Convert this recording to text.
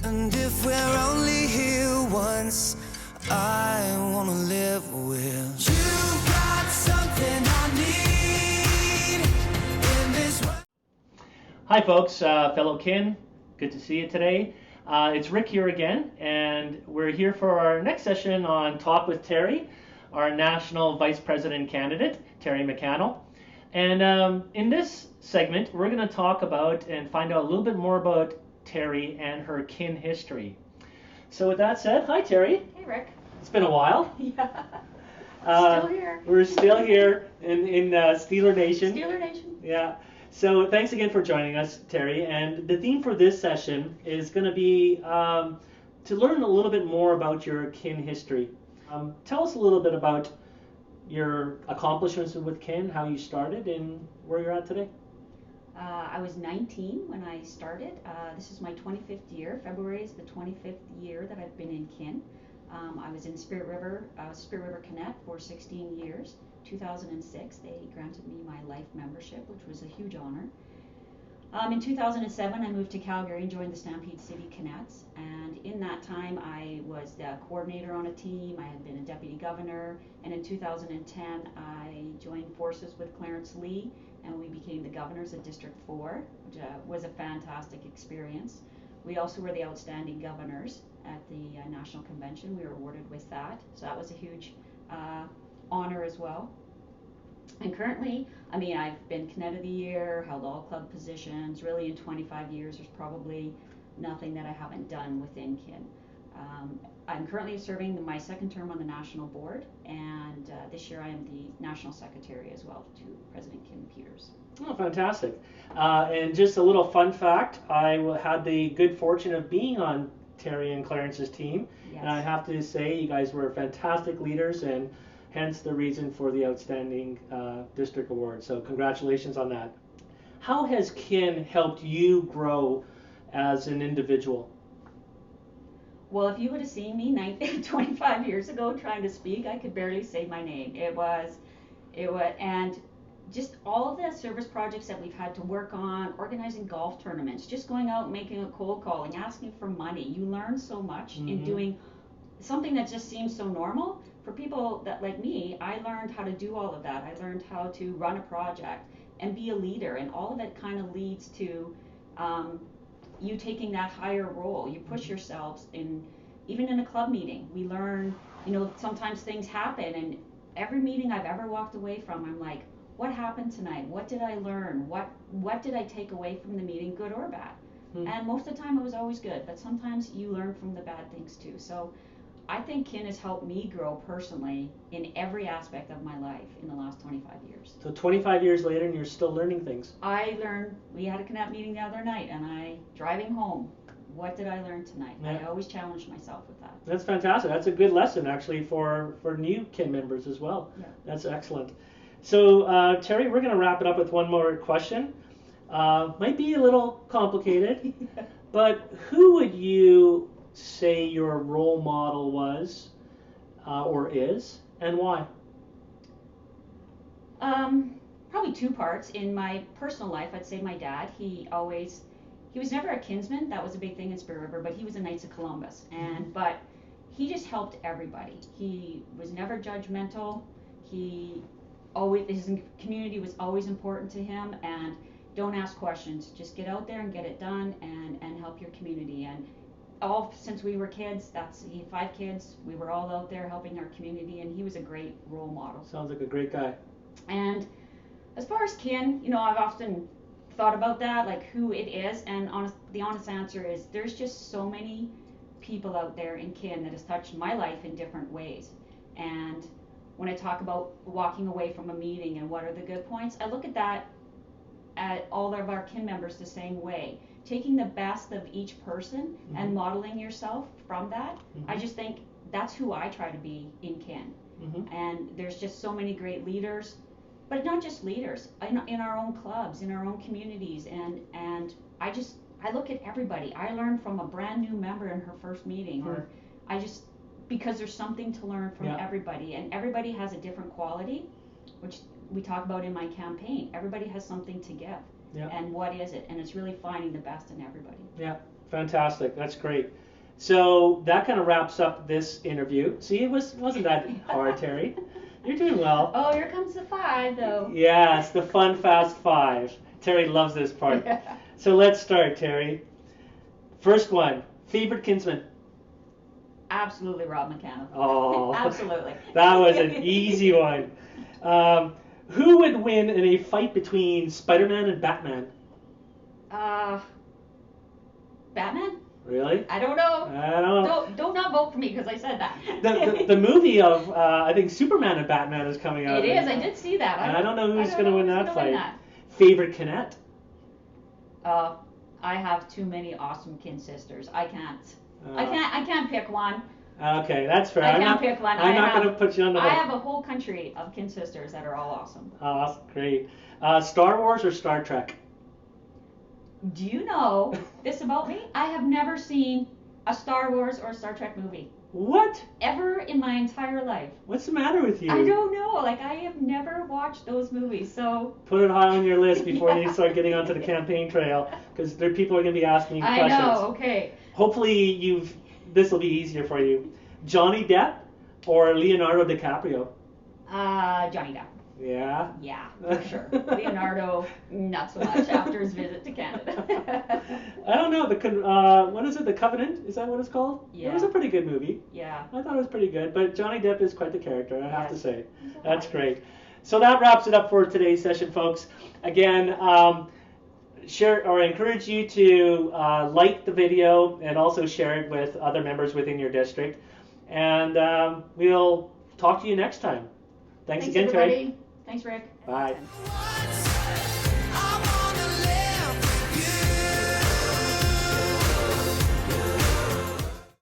And if we're only here once, I wanna live with you. Got something I need in this world. Hi folks, fellow kin, good to see you today. It's Rick here again, and we're here for our next session on Talk with Terri, our National Vice President candidate, Terri MacCannell. And in this segment, we're going to talk about and find out a little bit more about Terri and her kin history. So with that said, hi Terri. Hey Rick. It's been a while. Yeah. Still here. We're still here in Steeler Nation. Steeler Nation. Yeah. So thanks again for joining us, Terri. And the theme for this session is going to be to learn a little bit more about your kin history. Tell us a little bit about your accomplishments with kin, how you started, and where you're at today. I was 19 when I started. This is my 25th year. February is the 25th year that I've been in kin. I was in Spirit River Cadet for 16 years. 2006, they granted me my life membership, which was a huge honor. In 2007, I moved to Calgary and joined the Stampede City Cadets. And in that time, I was the coordinator on a team. I had been a deputy governor. And in 2010, I joined forces with Clarence Lee, and we became the governors of District 4, which was a fantastic experience. We also were the outstanding governors at the National Convention. We were awarded with that. So that was a huge honor as well. And currently, I've been Cadet of the Year, held all club positions. Really, in 25 years, there's probably nothing that I haven't done within kin. I'm currently serving my second term on the national board, and this year I am the national secretary as well to President Kin Peters. Oh, fantastic. And just a little fun fact, I had the good fortune of being on Terri and Clarence's team. Yes. And I have to say, you guys were fantastic leaders, and hence the reason for the Outstanding District Award. So congratulations on that. How has kin helped you grow as an individual? Well, if you would have seen me 25 years ago trying to speak, I could barely say my name. It was, and just all of the service projects that we've had to work on, organizing golf tournaments, just going out and making a cold calling, asking for money. You learn so much in doing something that just seems so normal. For people that like me, I learned how to do all of that. I learned how to run a project and be a leader, and all of it kind of leads to you taking that higher role. You push yourselves even in a club meeting. We learn, sometimes things happen, and every meeting I've ever walked away from, I'm like, what happened tonight? What did I learn? What did I take away from the meeting, good or bad? And most of the time it was always good, but sometimes you learn from the bad things too. So I think kin has helped me grow personally in every aspect of my life in the last 25 years. So 25 years later, and you're still learning things. I learned, we had a Cadet meeting the other night, and driving home, what did I learn tonight? Yeah. I always challenge myself with that. That's fantastic. That's a good lesson, actually, for new kin members as well. Yeah. That's excellent. So, Terri, we're going to wrap it up with one more question. Might be a little complicated, but who would you say your role model was or is, and why? Probably two parts. In my personal life, I'd say my dad. He was never a kinsman. That was a big thing in Spirit River, but he was a Knights of Columbus, but he just helped everybody. He was never judgmental. His community was always important to him, and don't ask questions. Just get out there and get it done, and help your community. And all since we were kids, he had 5 kids. We were all out there helping our community, and he was a great role model. Sounds like a great guy. And as far as kin, I've often thought about that, like who it is, and the honest answer is there's just so many people out there in kin that has touched my life in different ways. And when I talk about walking away from a meeting and what are the good points, I look at all of our kin members the same way. Taking the best of each person and modeling yourself from that. I just think that's who I try to be in kin. And there's just so many great leaders, but not just leaders, in our own clubs, in our own communities, and I look at everybody. I learn from a brand new member in her first meeting, or because there's something to learn from everybody, and everybody has a different quality, which we talk about in my campaign. Everybody has something to give, Yeah. and what is it, and it's really finding the best in everybody. Yeah, fantastic. That's great. So that kind of wraps up this interview. See, it wasn't that hard, Terri. You're doing well. Oh, here comes the 5 though. Yeah, it's the fun, fast 5. Terri loves this part. So let's start, Terri. First one, favorite kinsman. Absolutely, Rob MacCannell. Oh, absolutely. That was an easy one. Who would win in a fight between Spider-Man and Batman? Batman? Really? I don't know. I don't know. Don't not vote for me because I said that. The movie of I think Superman and Batman is coming out. It is. I did see that. I don't know who's going to win that fight. That. Favorite Kinnette? I have too many awesome kin sisters. I can't. I can't pick one. Okay, that's fair. I can't pick one. I'm not going to put you on the hook. I have a whole country of kin sisters that are all awesome. Oh, that's great. Star Wars or Star Trek? Do you know this about me? I have never seen a Star Wars or a Star Trek movie. What? Ever in my entire life. What's the matter with you? I don't know. Like, I have never watched those movies, so... Put it high on your list before you start getting onto the campaign trail, because people are going to be asking you questions. I know, okay. Hopefully this will be easier for you. Johnny Depp or Leonardo DiCaprio? Johnny Depp. Yeah? Yeah, for sure. Leonardo, not so much after his visit to Canada. I don't know. What is it? The Covenant? Is that what it's called? Yeah. It was a pretty good movie. Yeah. I thought it was pretty good, but Johnny Depp is quite the character, I have to say. That's great. So that wraps it up for today's session, folks. Again, share or encourage you to like the video and also share it with other members within your district. And we'll talk to you next time. Thanks again, everybody. Terri. Thanks, Rick. Bye.